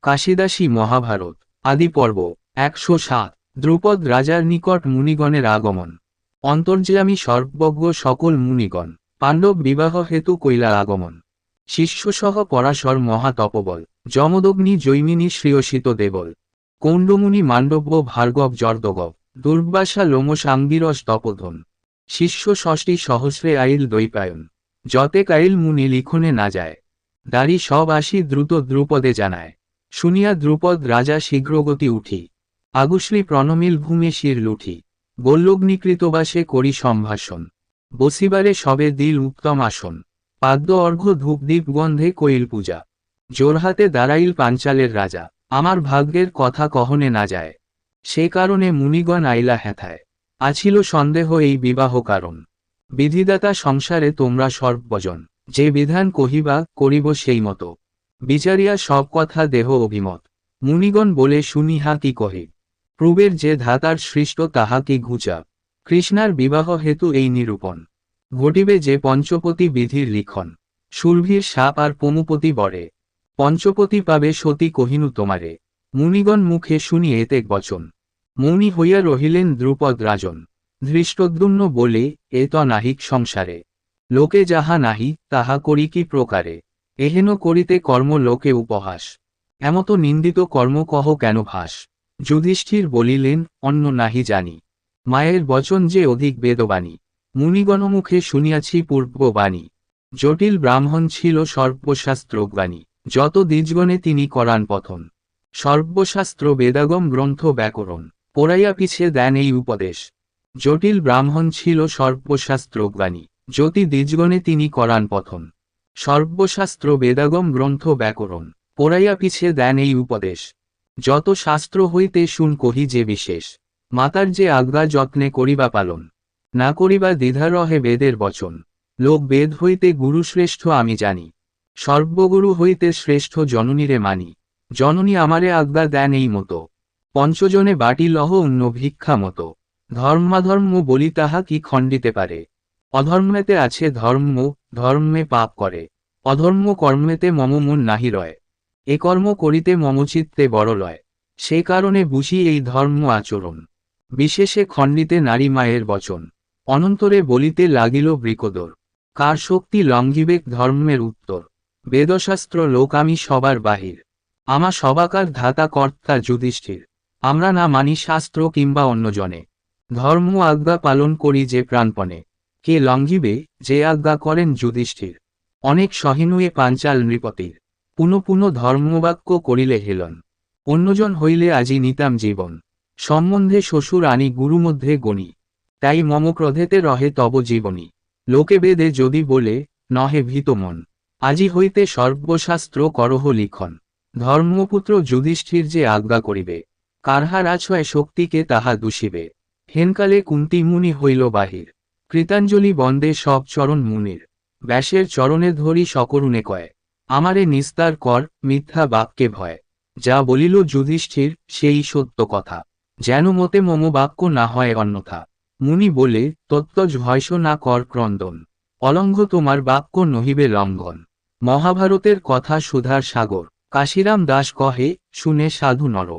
কাশিদাসী মহাভারত আদি পর্ব ১০৭ দ্রুপদ রাজার নিকট মুনিগণের আগমন। অন্তর্যামী সর্বজ্ঞ সকল মুনিগণ পাণ্ডব বিবাহ হেতু কৈলার আগমন। শিষ্যসহ পরাশর মহাতপবল যমদগ্নি জৈমিনী শ্রেয়সিত দেবল। কৌণ্ডমুনি মাণ্ডব্য ভার্গব জর্দগব দুর্বাসা লোমসাঙ্গিরস তপোধন। শিষ্য ষষ্ঠী সহস্রে আইল দৈপায়ন যতে কাইল মুনি লিখনে না যায়। দাঁড়ি সব আসি দ্রুত দ্রুপদে জানায় শুনিয়া দ্রুপদ রাজা শীঘ্রগতি উঠি। আগুশ্রী প্রণমিল ভূমে শির লুঠি গোল্লগ্নিকৃতবাসে করি সম্ভাষণ। বসিবারে সবে দিল উত্তম আসন পাদ্য অর্ঘ্য ধূপদীপ গন্ধে কৈল পূজা। জোরহাতে দাঁড়াইল পাঞ্চালের রাজা আমার ভাগ্যের কথা কহনে না যায়। সে কারণে মুনিগণ আইলা হেথায় আছিল সন্দেহ এই বিবাহ কারণ। বিধিদাতা সংসারে তোমরা সর্বজন যে বিধান কহিবা করিব সেই মতো। বিচারিয়া সব কথা দেহ অভিমত মুনিগণ বলে শুনিহা কি কহে। পূর্বের যে ধাতার সৃষ্ট তাহা কি ঘুচা কৃষ্ণার বিবাহ হেতু এই নিরূপণ। ঘটিবে যে পঞ্চপতি বিধির লিখন সুরভীর সাপ আর পমুপতি বরে। পঞ্চপতি পাবে সতী কহিনু তোমারে মুনিগণ মুখে শুনি এতেক বচন। মৌনী হইয়া রহিলেন দ্রুপদ রাজন ধৃষ্টদ্যুম্ন বলে এ ত নাহিক সংসারে। লোকে যাহা নাহি তাহা করি কি প্রকারে এহেন করিতে কর্ম লোকে উপহাস। এমত নিন্দিত কর্ম কহ কেন ভাস। যুধিষ্ঠির বলিলেন অন্য নাহি জানি মায়ের বচন যে অধিক বেদবাণী। মুনিগণমুখে শুনিয়াছি পূর্ববাণী জটিল ব্রাহ্মণ ছিল সর্বশাস্ত্রজ্ঞানী যত দ্বিজগণে তিনি করান পথন। সর্বশাস্ত্র বেদাগম গ্রন্থ ব্যাকরণ পড়াইয়া পিছে দেন এই উপদেশ। জটিল ব্রাহ্মণ ছিল সর্বশাস্ত্রজ্ঞানী যতি দ্বিজগণে তিনি করান পথন। সর্বশাস্ত্র বেদাগম গ্রন্থ ব্যাকরণ পড়াইয়া পিছে দেন এই উপদেশ। যত শাস্ত্র হইতে শুন কহি যে বিশেষ মাতার যে আজ্ঞা যত্নে করিবা পালন। না করিবা দ্বিধা রহে বেদের বচন লোক বেদ হইতে গুরু শ্রেষ্ঠ আমি জানি। সর্বগুরু হইতে শ্রেষ্ঠ জননীরে মানি জননী আমারে আজ্ঞা দেন এই মতো। পঞ্চজনে বাটি লহ অন্য ভিক্ষা মতো ধর্মাধর্ম বলি তাহা কি খণ্ডিতে পারে। অধর্মেতে আছে ধর্ম ধর্মে পাপ করে অধর্ম কর্মেতে মম মন নাহি রয়। এ কর্ম করিতে মমচিত্তে বড় লয় সে কারণে বুঝি এই ধর্ম আচরণ। বিশেষে খণ্ডিতে নারী মায়ের বচন অনন্তরে বলিতে লাগিল বৃকোদর। কার শক্তি লঙ্ঘিবেক ধর্মের উত্তর বেদশাস্ত্র লোক আমি সবার বাহির। আমা সবাকার ধাতা কর্তা যুধিষ্ঠির আমরা না মানি শাস্ত্র কিংবা অন্যজনে। ধর্ম আজ্ঞা পালন করি যে প্রাণপণে কে লঙ্ঘিবে যে আজ্ঞা করেন যুধিষ্ঠির। অনেক সহিনুয়ে পাঞ্চাল নৃপতির পুনঃ পুনঃ ধর্মবাক্য করিলে হেলন। অন্যজন হইলে আজি নিতাম জীবন সম্বন্ধে শ্বশুর আনি গুরু মধ্যে গণি। তাই মম ক্রোধেতে রহে তব জীবনী লোকে বেদে যদি বলে নহে ভীত মন। আজি হইতে সর্বশাস্ত্র করহ লিখন ধর্মপুত্র যুধিষ্ঠির যে আজ্ঞা করিবে। কারহার আছয় শক্তিকে তাহা দূষিবে। হেনকালে কুন্তি মুনি হইল বাহির কৃতাঞ্জলি বন্দে সব চরণ মুনির। ব্যাসের চরণে ধরি সকরুণে কয় আমারে নিস্তার কর মিথ্যা বাক্যে ভয়। যা বলিল যুধিষ্ঠির সেই সত্য কথা যেন মতে মম বাক্য না হয় অন্যথা। মুনি বলে তত্ত্বজ ভয়স না কর ক্রন্দন অলঙ্ঘ তোমার বাক্য নহিবে লঙ্ঘন। মহাভারতের কথা সুধার সাগর কাশিরাম দাস কহে শুনে সাধু নর।